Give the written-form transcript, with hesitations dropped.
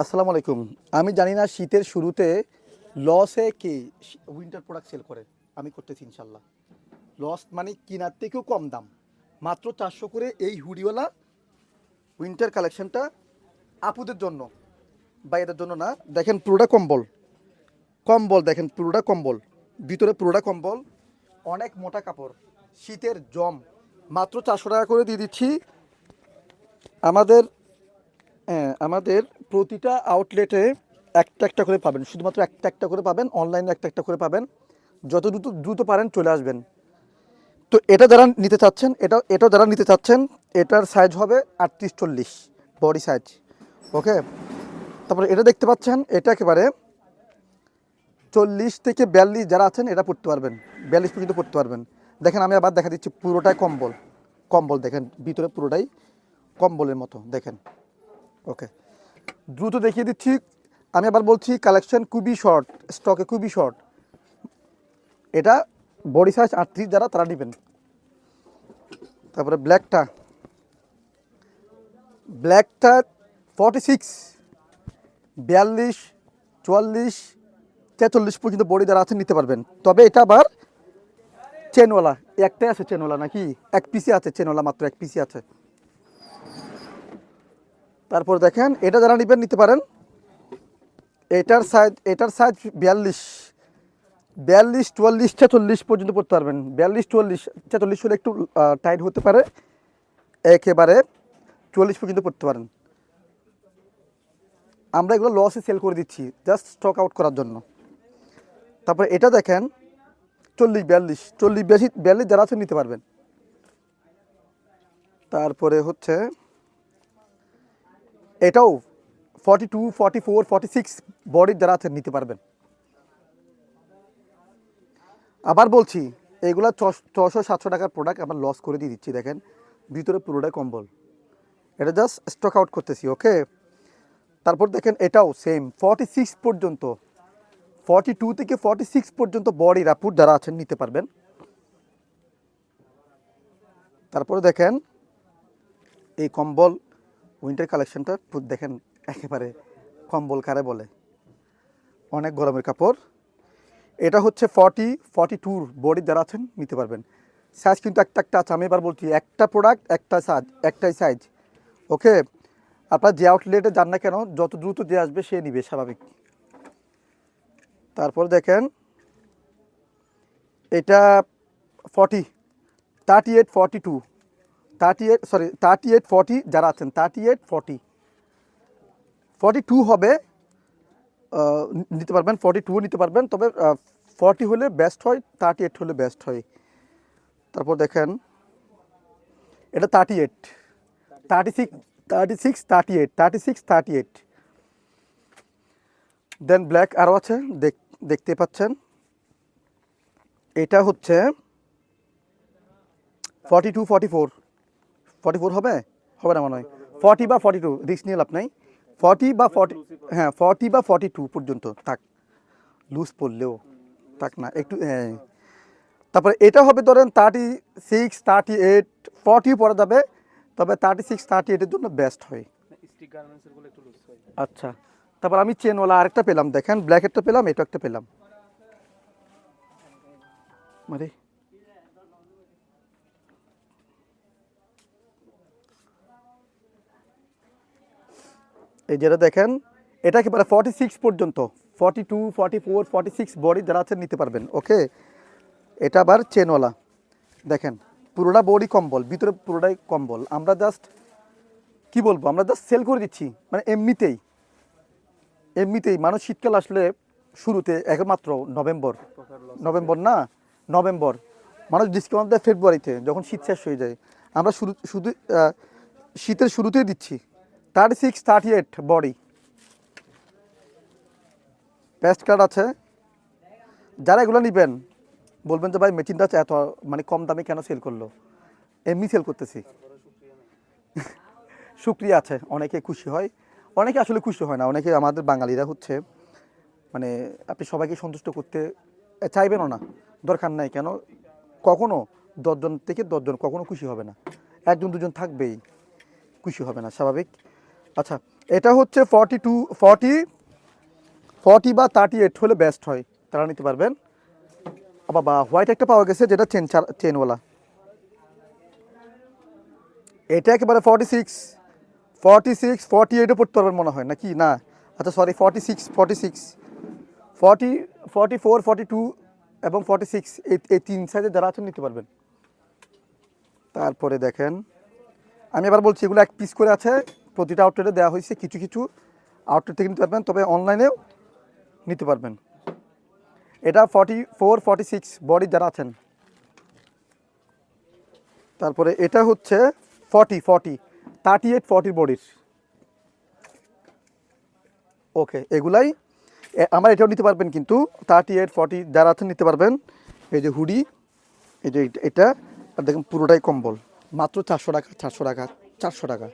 আসসালামু আলাইকুম। আমি জানি না শীতের শুরুতে লসে কে উইন্টার প্রোডাক্ট সেল করে। আমি করতেছি ইনশাল্লাহ। লস মানে কিনার থেকেও কম দাম, মাত্র 400 করে এই হুডিওয়ালা উইন্টার কালেকশনটা আপুদের জন্য, বাইরের জন্য না। দেখেন পুরোটা কম্বল, কম্বল দেখেন পুরোটা কম্বল, ভিতরে পুরোটা কম্বল, অনেক মোটা কাপড়, শীতের জম। মাত্র 400 টাকা করে দিয়ে দিচ্ছি। আমাদের আমাদের প্রতিটা আউটলেটে একটা একটা করে পাবেন, শুধুমাত্র একটা একটা করে পাবেন, অনলাইনে একটা একটা করে পাবেন। যত দ্রুত দ্রুত পারেন চলে আসবেন। তো এটা যারা নিতে চাচ্ছেন, এটা যারা নিতে চাচ্ছেন, এটার সাইজ হবে 38-40 বডি সাইজ। ওকে, তারপরে এটা দেখতে পাচ্ছেন, এটা একেবারে 40 থেকে 42 যারা আছেন এটা পড়তে পারবেন, 42 পর্যন্ত পড়তে পারবেন। দেখেন আমি আবার দেখা দিচ্ছি, পুরোটাই কম্বল, কম্বল দেখেন ভিতরে পুরোটাই কম্বলের মতো দেখেন। ওকে, দ্রুত দেখিয়ে দিচ্ছি। আমি আবার বলছি, কালেকশন খুবই শর্ট, স্টকে খুবই শর্ট। এটা বডি সাইজ 38 যারা তারা নেবেন। তারপরে ব্ল্যাকটা, ব্ল্যাকটা 46, 42, 44, 43 পর্যন্ত বডি যারা আছেন নিতে পারবেন। তবে এটা আবার চেনওয়ালা, একটাই আছে চেনওয়ালা, নাকি এক পিসি আছে চেনওয়ালা, মাত্র এক পিসি আছে। তারপর দেখেন এটা যারা নেবেন নিতে পারেন। এটার সাইজ 42, 42, 44, 46 পর্যন্ত পড়তে পারবেন। 42, 44, 46 হলে একটু টাইট হতে পারে, একেবারে 44 পর্যন্ত পড়তে পারেন। আমরা এগুলো লসে সেল করে দিচ্ছি জাস্ট স্টক আউট করার জন্য। তারপরে এটা দেখেন 40, 42, 40, 42 যারা আছেন নিতে পারবেন। তারপরে হচ্ছে এটাও 42, 44, 46 বডির যারা আছেন নিতে পারবেন। আবার বলছি, এগুলা 600-700 টাকার প্রোডাক্ট আমরা লস করে দিয়ে দিচ্ছি। দেখেন ভিতরে পুরোটাই কম্বল, এটা জাস্ট স্টক আউট করতেছি। ওকে, তারপর দেখেন এটাও সেম 46 পর্যন্ত, 42 থেকে 46 পর্যন্ত বডি রাপুর যারা আছেন নিতে পারবেন। তারপরে দেখেন এই কম্বল উইন্টার কালেকশনটা দেখেন, একেবারে কম্বল কারে বলে, অনেক গরমের কাপড়। এটা হচ্ছে 42 বডি যারা আছেন নিতে পারবেন। সাইজ কিন্তু একটা একটা আছে। আমি এবার বলছি, একটা প্রোডাক্ট একটা সাইজ, একটাই সাইজ। ওকে, আপনার যে আউটলেটে যান না কেন, যত দ্রুত যে আসবে সে নিবে, স্বাভাবিক। তারপর দেখেন এটা 40, 38, 42, 38, 40 যারা আছেন, 38, 40, 42 হবে, নিতে পারবেন। 42 নিতে পারবেন, তবে 40 হলে বেস্ট হয়, 38 হলে বেস্ট হয়। তারপর দেখেন এটা 38, 36, 36, 38, 36, 38। দেন ব্ল্যাক আরও আছে, দেখতে পাচ্ছেন। এটা হচ্ছে 42, 44, 44 হবে, হবে না মনে হয়। 40 বা 42, রিস্ক নিয়ে লাভ নাই। 40 বা 40, হ্যাঁ 40 বা 42 পর্যন্ত থাক, লুজ পড়লেও থাক না একটু, হ্যাঁ। তারপরে এটা হবে ধরেন 36, 38, 40 পরা যাবে, তবে 36, 38-এর জন্য বেস্ট হয়। আচ্ছা, তারপর আমি চেনওয়ালা আরেকটা পেলাম, দেখেন ব্ল্যাকেরটা পেলাম, এটা একটা পেলাম। মানে এই যেটা দেখেন, এটা একেবারে 46 পর্যন্ত, 42, 44, 46 বডি যারা আছেন নিতে পারবেন। ওকে, এটা আবার চেনওয়ালা দেখেন, পুরোটা বডি কম্বল, ভিতরে পুরোটাই কম্বল। আমরা জাস্ট কি বলবো, আমরা জাস্ট সেল করে দিচ্ছি, মানে এমনিতেই এমনিতেই মানুষ শীতকাল আসলে শুরুতে একমাত্র নভেম্বর, নভেম্বর না, নভেম্বর, মানুষ ডিসকাউন্ট দেয় ফেব্রুয়ারিতে যখন শীত শেষ হয়ে যায়। আমরা শুরু শুধু শীতের শুরুতেই দিচ্ছি। 36, 38 বডি, পেস্ট কার্ড আছে। যারা এগুলো নেবেন বলবেন যে ভাই মেচিনটা এত মানে কম দামে কেন সেল করলো, এমনি সেল করতেছি। শুক্রিয়া আছে, অনেকে খুশি হয়, অনেকে আসলে খুশি হয় না। অনেকে আমাদের বাঙালিরা হচ্ছে মানে আপনি সবাইকে সন্তুষ্ট করতে চাইবেনও না, দরকার নাই। কেন, কখনো 10 জন থেকে 10 জন কখনো খুশি হবে না, একজন দুজন থাকবেই, খুশি হবে না, স্বাভাবিক। আচ্ছা, এটা হচ্ছে 40 বা 38 হলে বেস্ট হয়, তারা নিতে পারবেন। বাবা হোয়াইট একটা পাওয়া গেছে যেটা চেনওয়ালা, এটা একেবারে 48ও পড়তে পারবেন মনে হয় নাকি না, আচ্ছা সরি 44 42 এবং 46 এই 3 সাইজে যারা আছেন নিতে পারবেন। তারপরে দেখেন আমি এবার বলছি এগুলো 1 পিস করে আছে, প্রতিটা আউটলেটে দেওয়া হয়েছে, কিছু কিছু আউটলেট থেকে নিতে পারবেন, তবে অনলাইনেও নিতে পারবেন। এটা 44 46 বডি যারা আছেন। তারপরে এটা হচ্ছে 38 40 বডির। ওকে এগুলাই আমার এটাও নিতে পারবেন, কিন্তু 38 40 যারা আছেন নিতে পারবেন। এই যে হুডি, এই যে এটা, আর দেখুন পুরোটাই কম্বল, মাত্র 400 টাকা 400 টাকা 400 টাকা।